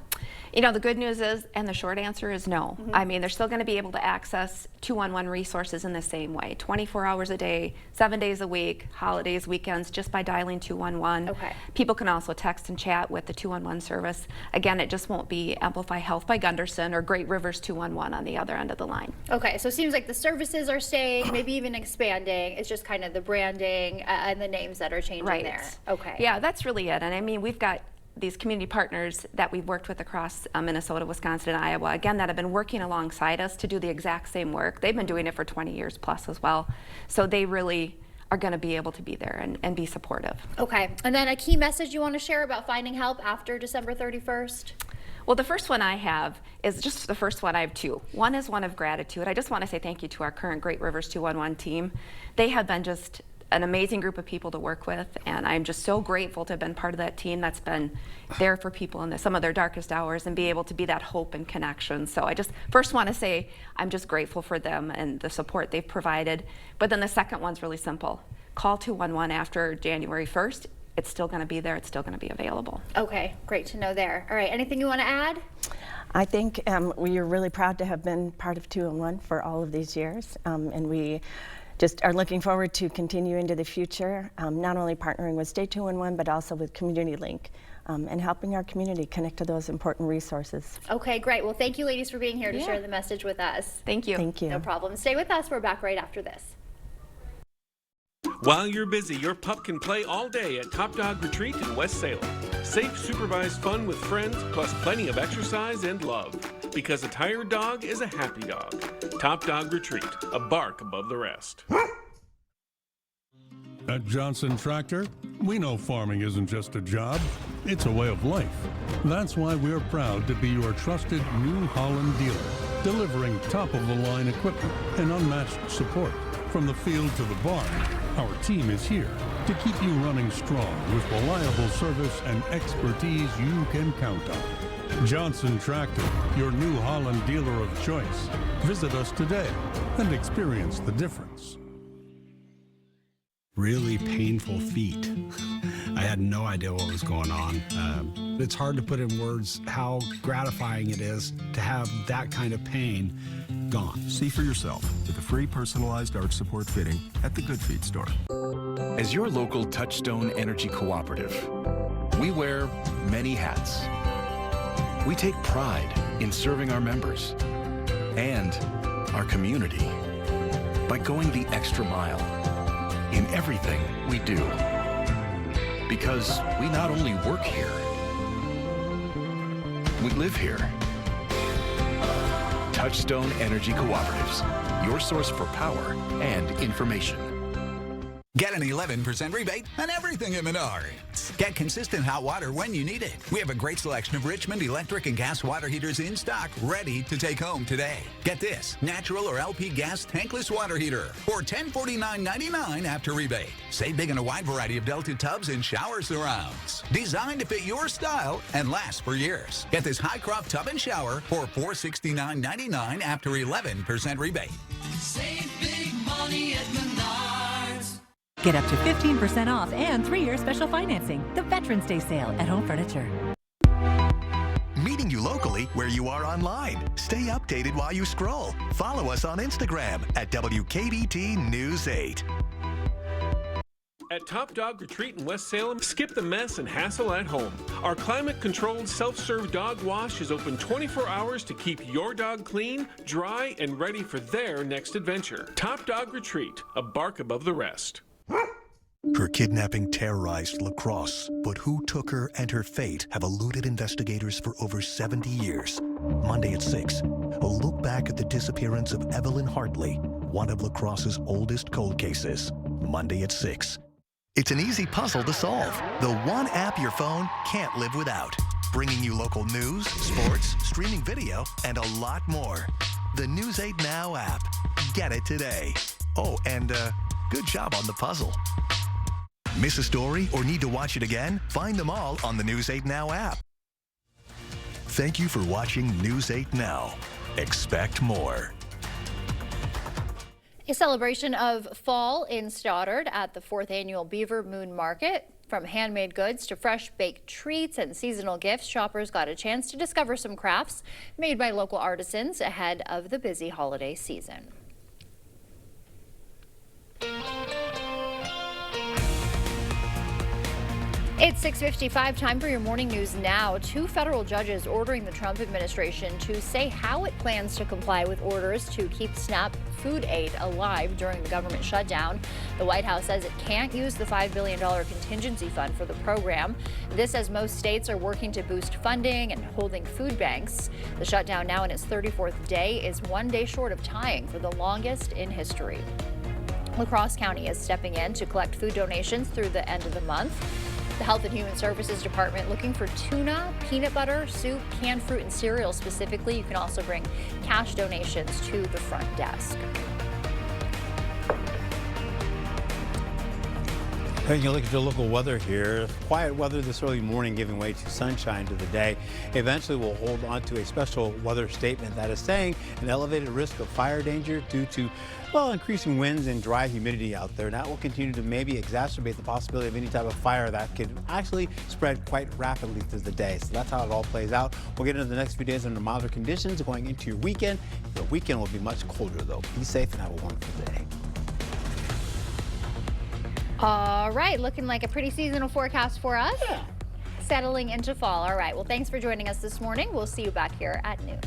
The good news is, and the short answer is no. I mean, they're still going to be able to access 211 resources in the same way, 24 hours a day, 7 days a week, holidays, weekends, just by dialing 211. Okay. People can also text and chat with the 211 service. Again, it just won't be Amplify Health by Gunderson or Great Rivers 211 on the other end of the line. Okay, so it seems like the services are staying, maybe even expanding. It's just kind of the branding and the names that are changing there. Okay. Yeah, that's really it. And I mean, we've got these community partners that we've worked with across Minnesota, Wisconsin, and Iowa, again, that have been working alongside us to do the exact same work. They've been doing it for 20 years plus as well. So they really are going to be able to be there and be supportive. Okay, and then a key message you want to share about finding help after December 31st? Well, the first one I have is just the first one. I have two. One is one of gratitude. I just want to say thank you to our current Great Rivers 211 team. They have been just an amazing group of people to work with, and I'm just so grateful to have been part of that team that's been there for people in some of their darkest hours and be able to be that hope and connection. So I just first want to say I'm just grateful for them and the support they've provided. But then the second one's really simple. Call 211 after January 1st. It's still going to be there. It's still going to be available. Okay, great to know there. All right, anything you want to add? I think we are really proud to have been part of 211 for all of these years, and we just are looking forward to continue into the future, not only partnering with State 211, but also with Community Link and helping our community connect to those important resources. Okay, great. Well, thank you, ladies, for being here to share the message with us. Thank you. Thank you. No problem. Stay with us. We're back right after this. While you're busy, your pup can play all day at Top Dog Retreat in West Salem. Safe, supervised fun with friends, plus plenty of exercise and love. Because a tired dog is a happy dog. Top Dog Retreat, a bark above the rest. At Johnson Tractor, we know farming isn't just a job, it's a way of life. That's why we're proud to be your trusted New Holland dealer, delivering top-of-the-line equipment and unmatched support. From the field to the barn, our team is here to keep you running strong with reliable service and expertise you can count on. Johnson Tractor, your New Holland dealer of choice. Visit us today and experience the difference. Really painful feet. I had no idea what was going on. It's hard to put in words how gratifying it is to have that kind of pain gone. See for yourself with a free personalized arch support fitting at the Good Feet store. As your local Touchstone Energy Cooperative, we wear many hats. We take pride in serving our members and our community. by going the extra mile in everything we do. Because we not only work here, we live here. Touchstone Energy Cooperatives, your source for power and information. Get an 11% rebate on everything at Menards. Get consistent hot water when you need it. We have a great selection of Richmond electric and gas water heaters in stock, ready to take home today. Get this natural or LP gas tankless water heater for $1049.99 after rebate. Save big on a wide variety of Delta tubs and shower surrounds. Designed to fit your style and last for years. Get this Highcroft tub and shower for $469.99 after 11% rebate. Save big money at Menards. Get up to 15% off and 3-year special financing. The Veterans Day sale at Home Furniture. Meeting you locally where you are online. Stay updated while you scroll. Follow us on Instagram at WKBT News 8. At Top Dog Retreat in West Salem, skip the mess and hassle at home. Our climate-controlled self-serve dog wash is open 24 hours to keep your dog clean, dry, and ready for their next adventure. Top Dog Retreat, a bark above the rest. Her kidnapping terrorized La Crosse, but who took her and her fate have eluded investigators for over 70 years. Monday at 6, a look back at the disappearance of Evelyn Hartley, one of La Crosse's oldest cold cases. Monday at 6. It's an easy puzzle to solve. The one app your phone can't live without. Bringing you local news, sports, streaming video, and a lot more. The News 8 Now app. Get it today. Oh, and good job on the puzzle. Miss a story or need to watch it again? Find them all on the News 8 Now app. Thank you for watching News 8 Now. Expect more. A celebration of fall in Stoddard at the 4th Annual Beaver Moon Market. From handmade goods to fresh baked treats and seasonal gifts, shoppers got a chance to discover some crafts made by local artisans ahead of the busy holiday season. It's 6:55, time for your morning news now. 2 federal judges ordering the Trump administration to say how it plans to comply with orders to keep SNAP food aid alive during the government shutdown. The White House says it can't use the $5 billion contingency fund for the program. This as most states are working to boost funding and holding food banks. The shutdown, now in its 34th day, is 1 day short of tying for the longest in history. La Crosse County is stepping in to collect food donations through the end of the month. The Health and Human Services Department looking for tuna, peanut butter, soup, canned fruit, and cereal specifically. You can also bring cash donations to the front desk. Taking a look at your local weather here. Quiet weather this early morning giving way to sunshine to the day. Eventually we'll hold on to a special weather statement that is saying an elevated risk of fire danger due to, well, increasing winds and dry humidity out there. That will continue to maybe exacerbate the possibility of any type of fire that could actually spread quite rapidly through the day. So that's how it all plays out. We'll get into the next few days under milder conditions going into your weekend. Your weekend will be much colder though. Be safe and have a wonderful day. All right, looking like a pretty seasonal forecast for us. Yeah. Settling into fall. All right, well, thanks for joining us this morning. We'll see you back here at noon.